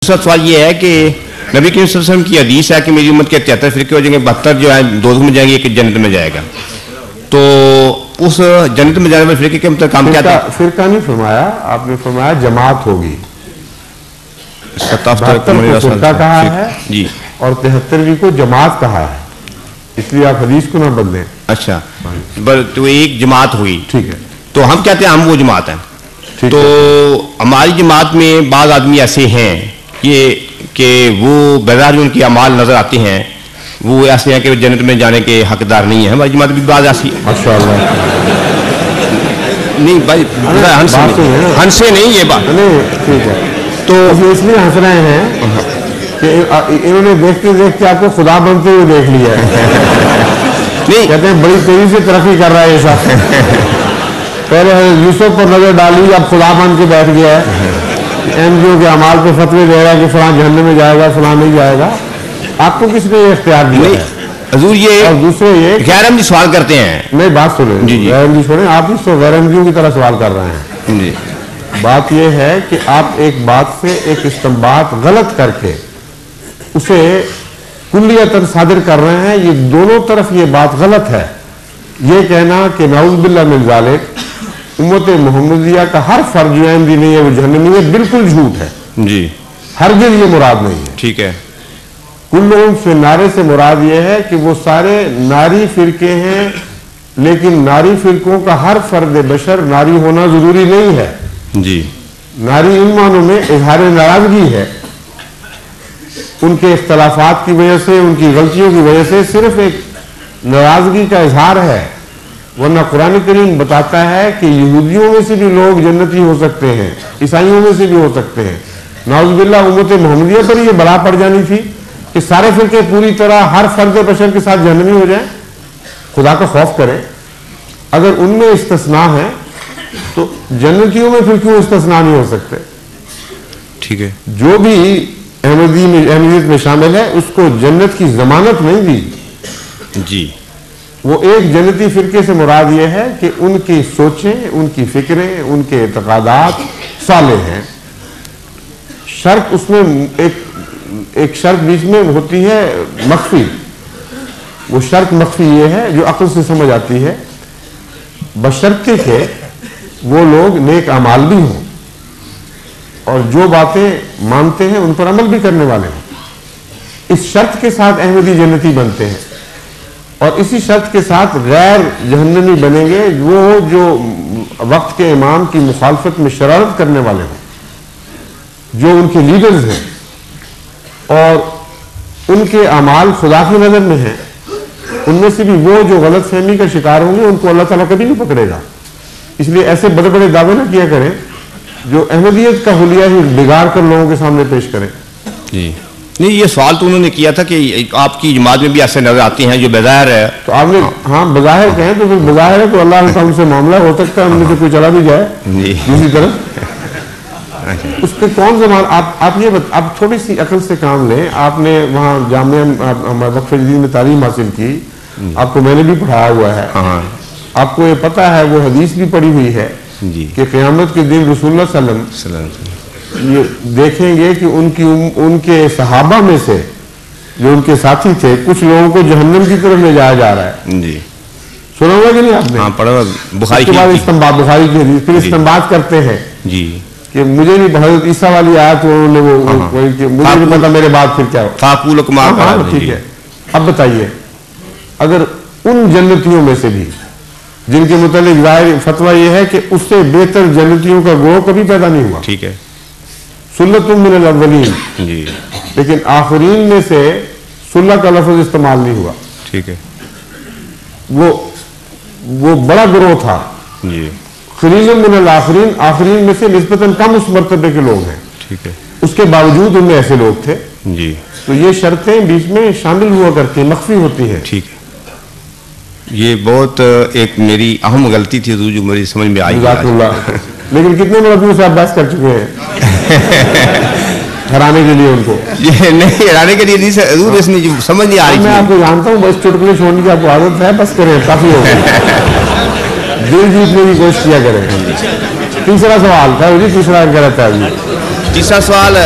دوسرا سوال یہ ہے کہ نبی کریم صلی اللہ علیہ وسلم کی حدیث ہے کہ میری امت کے 73 فرقے ہو جائیں گے، 72 جو ہے دوزخ میں جائیں گے، ایک جنت میں جائے گا. تو اس جنت میں جانے والے فرقے کے مطلب کام کیا تھا؟ فرقہ نہیں فرمایا آپ نے، فرمایا جماعت ہوگی. 77 کو فرقہ کہا ہے جی، اور 73ویں کو جماعت کہا ہے، اس لیے آپ حدیث کو نہ بدلیں. اچھا تو ایک جماعت ہوئی، ٹھیک ہے. تو ہم کہتے ہیں ہم وہ جماعت ہیں. تو ہماری جماعت میں بعض آدمی ایسے ہیں کہ وہ بظاہر ان کے اعمال نظر آتے ہیں، وہ ایسے ہیں کہ جنت میں جانے کے حقدار نہیں ہیں. ہماری جماعت بھی بعض ایسی نہیں بھائی، ہن سے نہیں یہ بات. ٹھیک ہے. تو اس لیے ہنس رہے ہیں کہ انہوں نے دیکھتے دیکھتے آپ کو خدا بنتے ہوئے دیکھ لیا ہے. نہیں کہتے ہیں بڑی تیزی سے ترقی کر رہا ہے ایسا. پہلے یوسف پر نظر ڈالی، اب خدا بن کے بیٹھ گیا ہے. این جی او کے اعمال پہ فتوے دے رہا ہے کہ فلاں جہنم میں جائے گا، فلاں نہیں جائے گا. آپ کو کس نے یہ اختیار دیا ہے؟ حضور یہ اور دوسرے یہ غیر احمدی سوال کرتے ہیں. نہیں بات سنیں جی، غیر احمدی سنیں، آپ اس کو غیر احمدیوں کی طرح سوال کر رہے ہیں جی. بات یہ ہے کہ آپ ایک بات سے ایک استنباط غلط کر کے اسے کلیتاً صادر کر رہے ہیں. یہ دونوں طرف یہ بات غلط ہے. یہ کہنا کہ نعوذ باللہ من ذالک امت محمدیہ کا ہر فرد جو احمدی نہیں ہے وہ جہنمی ہے، بالکل جھوٹ ہے جی. ہرگز یہ مراد نہیں ہے. ٹھیک ہے. کلہم فی النار سے مراد یہ ہے کہ وہ سارے ناری فرقے ہیں، لیکن ناری فرقوں کا ہر فرد بشر ناری ہونا ضروری نہیں ہے جی. ناری ان معنوں میں اظہار ناراضگی ہے، ان کے اختلافات کی وجہ سے، ان کی غلطیوں کی وجہ سے صرف ایک ناراضگی کا اظہار ہے. ورنہ قرآن کریم بتاتا ہے کہ یہودیوں میں سے بھی لوگ جنتی ہو سکتے ہیں، عیسائیوں میں سے بھی ہو سکتے ہیں. نعوذ باللہ امت محمدیہ پر یہ بلا پڑ جانی تھی کہ سارے فرقے پوری طرح ہر فرد بشر کے ساتھ جہنمی ہو جائیں. خدا کا خوف کریں. اگر ان میں استثناء ہے تو جنتیوں میں پھر کیوں استثناء نہیں ہو سکتے؟ ٹھیک ہے. جو بھی احمدیت میں شامل ہے اس کو جنت کی ضمانت نہیں دی جی. وہ ایک جنتی فرقے سے مراد یہ ہے کہ ان کی سوچیں، ان کی فکریں، ان کے اعتقادات صالح ہیں. شرط اس میں ایک شرط بیچ میں ہوتی ہے مخفی. وہ شرط مخفی یہ ہے جو عقل سے سمجھ آتی ہے، بشرطے کہ وہ لوگ نیک اعمال بھی ہوں اور جو باتیں مانتے ہیں ان پر عمل بھی کرنے والے ہوں. اس شرط کے ساتھ احمدی جنتی بنتے ہیں، اور اسی شرط کے ساتھ غیر جہنمی بنیں گے وہ جو وقت کے امام کی مخالفت میں شرارت کرنے والے ہوں، جو ان کے لیڈرز ہیں اور ان کے اعمال خدا کی نظر میں ہیں. ان میں سے بھی وہ جو غلط فہمی کا شکار ہوں گے ان کو اللہ تعالیٰ کبھی نہیں پکڑے گا. اس لیے ایسے بڑے بڑے دعوے نہ کیا کریں جو احمدیت کا حلیہ ہی بگاڑ کر لوگوں کے سامنے پیش کریں. جی نہیں، یہ سوال تو انہوں نے کیا تھا کہ آپ کی جماعت میں بھی ایسے نظر آتے ہیں جو بظاہر ہے. تو آپ نے ہاں بظاہر کہیں تو پھر بظاہر ہے تو اللہ تعالیٰ سے معاملہ ہو سکتا ہے ان میں سے کوئی چلا بھی جائے دوسری طرف. اس پہ کون زمان آپ یہ آپ تھوڑی سی عقل سے کام لیں. آپ نے وہاں جامعہ وقف جدید میں تعلیم حاصل کی، آپ کو میں نے بھی پڑھایا ہوا ہے. آپ کو یہ پتا ہے، وہ حدیث بھی پڑھی ہوئی ہے کہ قیامت کے دن رسول اللہ صلی اللہ علیہ وسلم یہ دیکھیں گے کہ ان کے صحابہ میں سے جو ان کے ساتھی تھے کچھ لوگوں کو جہنم کی طرف لے جایا جا رہا ہے جی. سنا ہوا کہ نہیں آپ نے؟ ہاں پڑھا. بخاری کے بعد استنباط، بخاری کی حدیث. پھر استنباط کرتے ہیں جی کہ مجھے نہیں حضرت عیسیٰ والی آیت انہوں نے مجھے نہیں پتا میرے بعد پھر کیا ہو. ٹھیک ہے. اب بتائیے اگر ان جنتیوں میں سے بھی جن کے متعلق ظاہر فتویٰ یہ ہے کہ اس سے بہتر جنتیوں کا گروہ کبھی پیدا نہیں ہوا، ٹھیک ہے، سلۃ من الاولین جی، لیکن آخرین میں سے سلہ کا لفظ استعمال نہیں ہوا، ٹھیک ہے، وہ بڑا گروہ تھا جی. قلیل من الاخرین، آخرین میں سے نسبتاً کم اس مرتبے کے لوگ ہیں، ٹھیک ہے، اس کے باوجود ان میں ایسے لوگ تھے جی. تو یہ شرطیں بیچ میں شامل ہوا کرتی ہیں، مخفی ہوتی ہیں. ٹھیک ہے. یہ بہت ایک میری اہم غلطی تھی جو میری سمجھ میں آئی. لیکن کتنے مرتبہ سے آپ بحث کر چکے ہیں ہرانے کے لیے ان کو؟ یہ نہیں ہرانے کے لیے نہیں سر، حضور اس میں سمجھ نہیں آ رہی. میں آپ کو جانتا ہوں، بس چٹکلے چھوڑنے کی آپ کو عادت ہے، بس کریں، کافی ہو گیا. دل جیتنے کی کوشش کیا کریں. تیسرا سوال تھا جی، تیسرا کیا رہتا ہے جی؟ تیسرا سوال